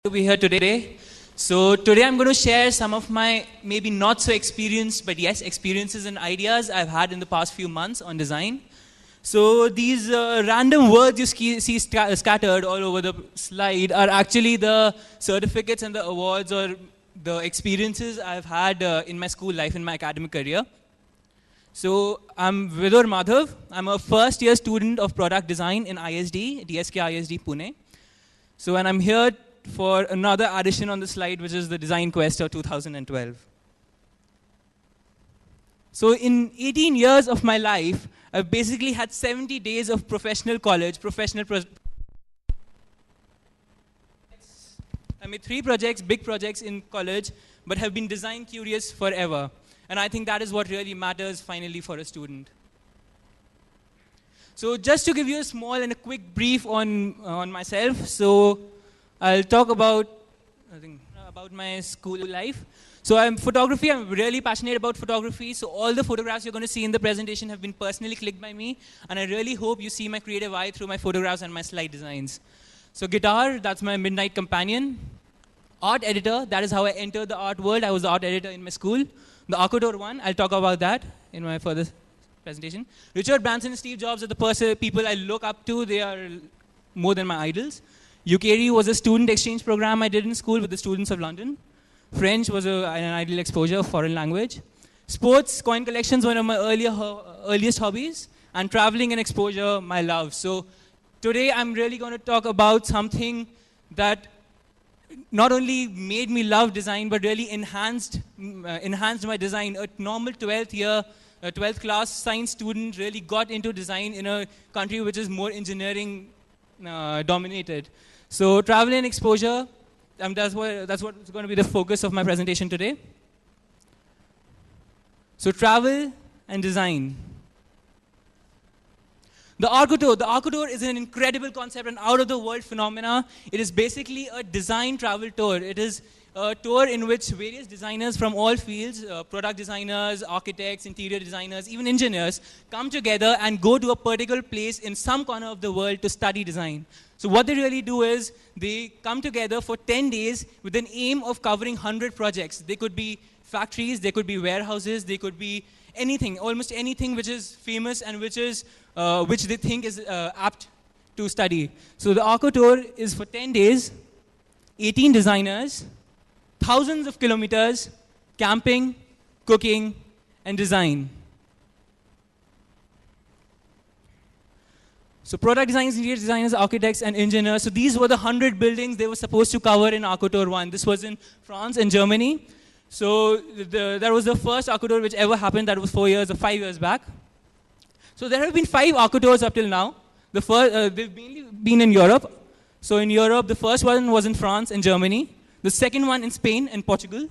To be here today. So today I'm going to share some of my maybe not so experienced, but yes, experiences and ideas I've had in the past few months on design. So these random words you see scattered all over the slide are actually the certificates and the awards or the experiences I've had in my school life, in my academic career. So I'm Vidur Madhav. I'm a first year student of product design in ISD, DSK ISD Pune. So and I'm here for another addition on the slide, which is the Design Quest of 2012. So in 18 years of my life, I've basically had 70 days of professional college, I made 3 projects, big projects in college, but have been design curious forever. And I think that is what really matters finally for a student. So just to give you a small and a quick brief on myself, so I'll talk about my school life. So I'm really passionate about photography, so all the photographs you're going to see in the presentation have been personally clicked by me, and I really hope you see my creative eye through my photographs and my slide designs. So guitar, that's my midnight companion. Art editor, that is how I entered the art world. I was the art editor in my school. The Arcotour one, I'll talk about that in my further presentation. Richard Branson and Steve Jobs are the people I look up to. They are more than my idols. UKRE was a student exchange program I did in school with the students of London. French was an ideal exposure of foreign language. Sports, coin collections, one of my earliest hobbies. And traveling and exposure, my love. So today I'm really going to talk about something that not only made me love design, but really enhanced my design. A normal 12th class science student really got into design in a country which is more engineering dominated. So travel and exposure, that's what's going to be the focus of my presentation today. So travel and design. The Arcotour is an incredible concept and out-of-the-world phenomena. It is basically a design travel tour. It is a tour in which various designers from all fields, product designers, architects, interior designers, even engineers, come together and go to a particular place in some corner of the world to study design. So what they really do is they come together for 10 days with an aim of covering 100 projects. They could be factories, they could be warehouses, they could be anything, almost anything which is famous and which they think is apt to study. So the Arcotour is for 10 days, 18 designers, thousands of kilometers, camping, cooking, and design. So product designers, interior designers, architects, and engineers. So these were the 100 buildings they were supposed to cover in Arcotour 1. This was in France and Germany. So that was the first Arcotour which ever happened. That was 5 years back. So there have been 5 Arcotours up till now. They've mainly been in Europe. So in Europe, the first one was in France and Germany. The second one in Spain and Portugal.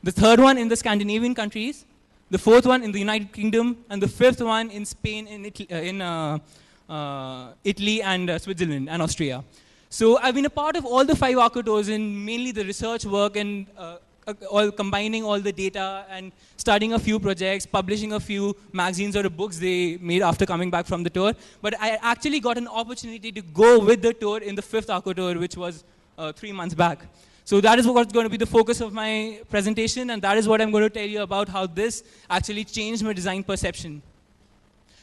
The third one in the Scandinavian countries. The fourth one in the United Kingdom. And the fifth one in Spain, in Italy and Switzerland and Austria. So I've been a part of all the 5 Arcotours in mainly the research work and combining all the data and starting a few projects, publishing a few magazines or books they made after coming back from the tour. But I actually got an opportunity to go with the tour in the 5th Arcotour, which was 3 months back. So that is what's going to be the focus of my presentation, and that is what I'm going to tell you about how this actually changed my design perception.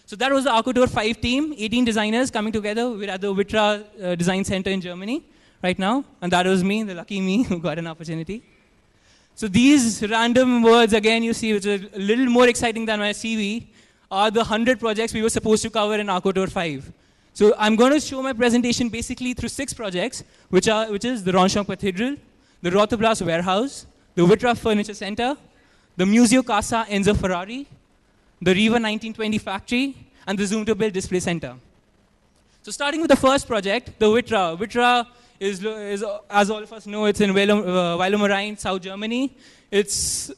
So that was the Arcotour 5 team, 18 designers coming together. We're at the Vitra Design Center in Germany right now, and that was me, the lucky me, who got an opportunity. So these random words, again, you see, which are a little more exciting than my CV, are the 100 projects we were supposed to cover in Arcotour 5. So I'm going to show my presentation basically through 6 projects, which is the Ronchon Cathedral, the Rotoblas Warehouse, the Vitra Furniture Center, the Museo Casa Enzo Ferrari, the Riva 1920 Factory, and the Zoom to Build Display Center. So starting with the first project, the Vitra. Vitra is, as all of us know, it's in Weilow-Marine, South Germany. It's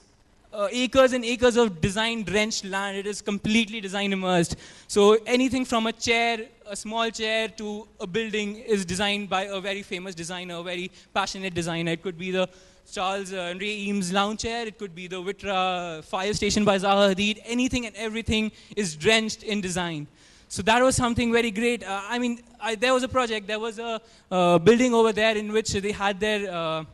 acres and acres of design-drenched land. It is completely design-immersed. So anything from a chair, a small chair, to a building is designed by a very famous designer, a very passionate designer. It could be the Charles Ray Eames lounge chair. It could be the Vitra fire station by Zaha Hadid. Anything and everything is drenched in design. So that was something very great. There was a project, there was a building over there in which they had their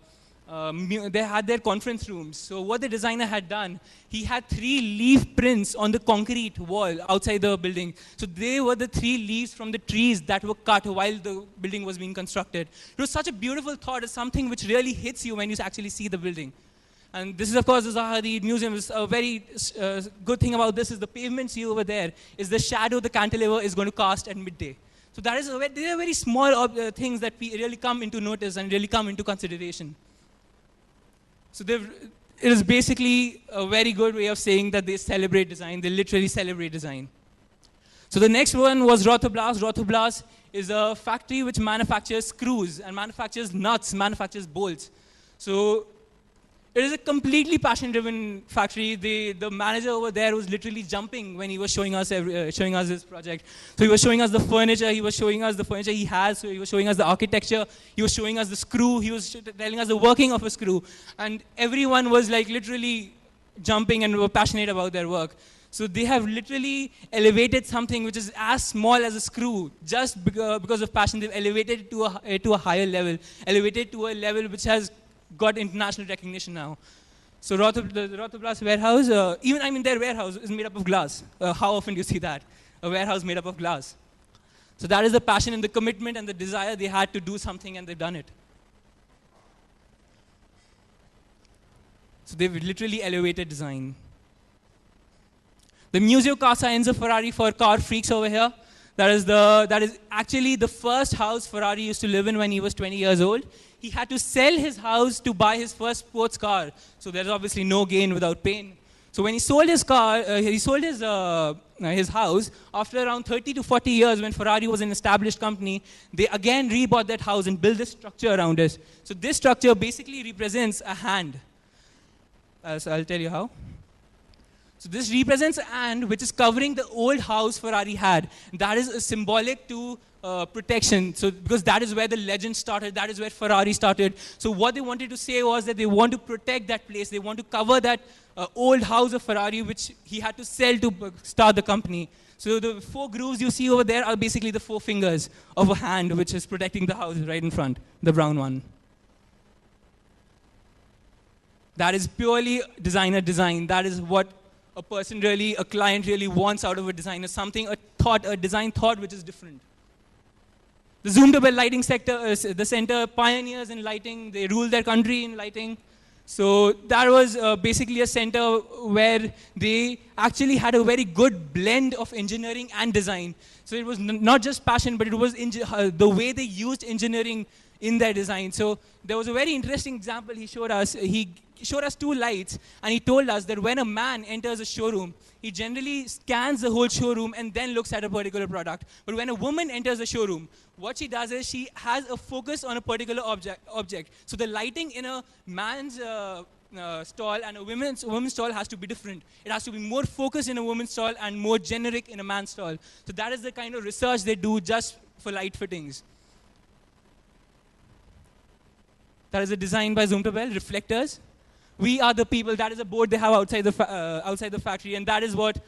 conference rooms. So what the designer had done, he had 3 leaf prints on the concrete wall outside the building. So they were the 3 leaves from the trees that were cut while the building was being constructed. It was such a beautiful thought. It's something which really hits you when you actually see the building. And this is, of course, the Zaha Hadid Museum. Is a very good thing about this is the pavement see over there is the shadow the cantilever is going to cast at midday. So that is they are very small things that we really come into notice and really come into consideration. So it is basically a very good way of saying that they celebrate design. They literally celebrate design. So the next one was Rotoblas. Rotoblas is a factory which manufactures screws and manufactures nuts, manufactures bolts. So it is a completely passion-driven factory. The manager over there was literally jumping when he was showing us this project. So he was showing us the furniture. He was showing us the furniture he has. So he was showing us the architecture. He was showing us the screw. He was telling us the working of a screw. And everyone was like literally jumping and were passionate about their work. So they have literally elevated something which is as small as a screw. Just because of passion, they've elevated it to a higher level. Elevated to a level which has got international recognition now. So the Rotoblas warehouse, their warehouse is made up of glass. How often do you see that? A warehouse made up of glass. So that is the passion and the commitment and the desire they had to do something, and they've done it. So they've literally elevated design. The Museo Casa Enzo Ferrari for car freaks over here. That is actually the first house Ferrari used to live in when he was 20 years old. He had to sell his house to buy his first sports car. So there's obviously no gain without pain. So when he sold his car, he sold his house. After around 30 to 40 years, when Ferrari was an established company, they again rebought that house and built this structure around it. So this structure basically represents a hand. So I'll tell you how. So this represents a hand which is covering the old house Ferrari had. That is symbolic to protection. So because that is where the legend started, that is where Ferrari started. So what they wanted to say was that they want to protect that place. They want to cover that old house of Ferrari which he had to sell to start the company. So the 4 grooves you see over there are basically the 4 fingers of a hand which is protecting the house right in front, the brown one. That is purely designer design. That is what a client really wants out of a designer, a design thought which is different. The Zoomtobel lighting sector, the center pioneers in lighting. They rule their country in lighting. So that was basically a center where they actually had a very good blend of engineering and design. So it was not just passion, but it was the way they used engineering in their design. So there was a very interesting example he showed us. He showed us 2 lights, and he told us that when a man enters a showroom, he generally scans the whole showroom and then looks at a particular product. But when a woman enters the showroom, what she does is she has a focus on a particular object. So the lighting in a man's stall and a woman's stall has to be different. It has to be more focused in a woman's stall and more generic in a man's stall. So that is the kind of research they do just for light fittings. That is a design by Zoomtobel, reflectors. We are the people. That is a board they have outside the factory, and that is what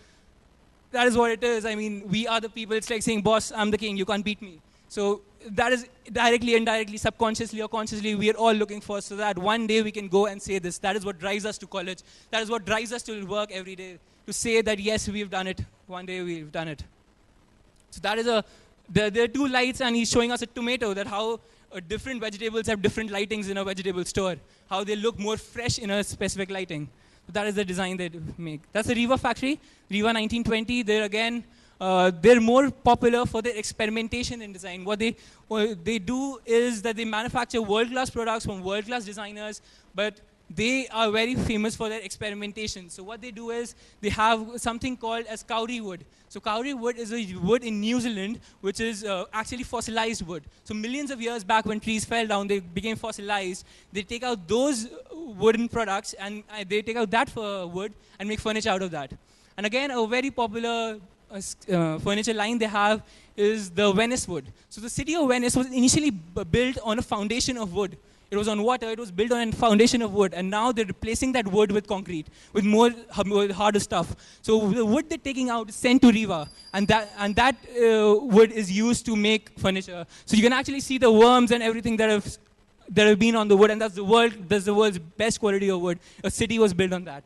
it is. I mean, we are the people. It's like saying, "Boss, I'm the king. You can't beat me." So that is directly, indirectly, subconsciously or consciously, we are all looking for, so that one day we can go and say this. That is what drives us to college. That is what drives us to work every day, to say that yes, we've done it. One day we've done it. So that is there are 2 lights, and he's showing us a tomato, that how different vegetables have different lightings in a vegetable store, how they look more fresh in a specific lighting. So that is the design they make. That's the Riva factory, Riva 1920. They're more popular for their experimentation in design. What they do is that they manufacture world-class products from world-class designers, but they are very famous for their experimentation. So what they do is they have something called as kauri wood. So kauri wood is a wood in New Zealand which is actually fossilized wood. So millions of years back when trees fell down, they became fossilized. They take out those wooden products and they take out that wood and make furniture out of that. And again, a very popular furniture line they have is the Venice wood. So the city of Venice was initially built on a foundation of wood. It was on water. It was built on a foundation of wood. And now they're replacing that wood with concrete, with more harder stuff. So the wood they're taking out is sent to Riva. And that wood is used to make furniture. So you can actually see the worms and everything that have been on the wood. And that's the world's best quality of wood. A city was built on that.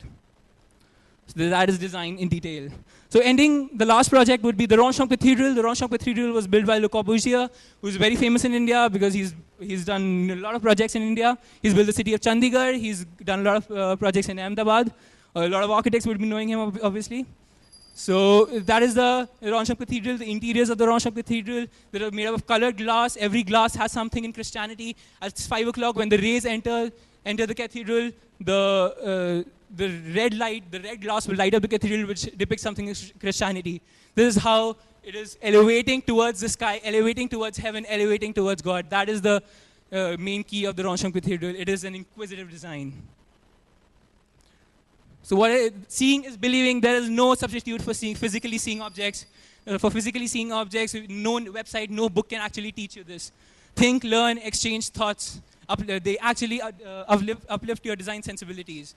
So that is design in detail. So ending, the last project would be the Ronchamp Cathedral. The Ronchamp Cathedral was built by Le Corbusier, who's very famous in India because he's done a lot of projects in India. He's built the city of Chandigarh. He's done a lot of projects in Ahmedabad. A lot of architects would be knowing him, obviously. So that is the Ronchamp Cathedral, the interiors of the Ronchamp Cathedral. They are made up of colored glass. Every glass has something in Christianity. At 5 o'clock, when the rays enter the cathedral, the red glass will light up the cathedral, which depicts something in Christianity. This is how it is elevating towards the sky, elevating towards heaven, elevating towards God. That is the main key of the Ronchamp Cathedral. It is an inquisitive design. So seeing is believing. There is no substitute for physically seeing objects. For physically seeing objects, no website, no book can actually teach you this. Think, learn, exchange thoughts. They actually uplift your design sensibilities.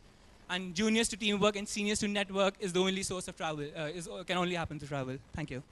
And juniors to teamwork and seniors to network is the only source of travel, can only happen through travel. Thank you.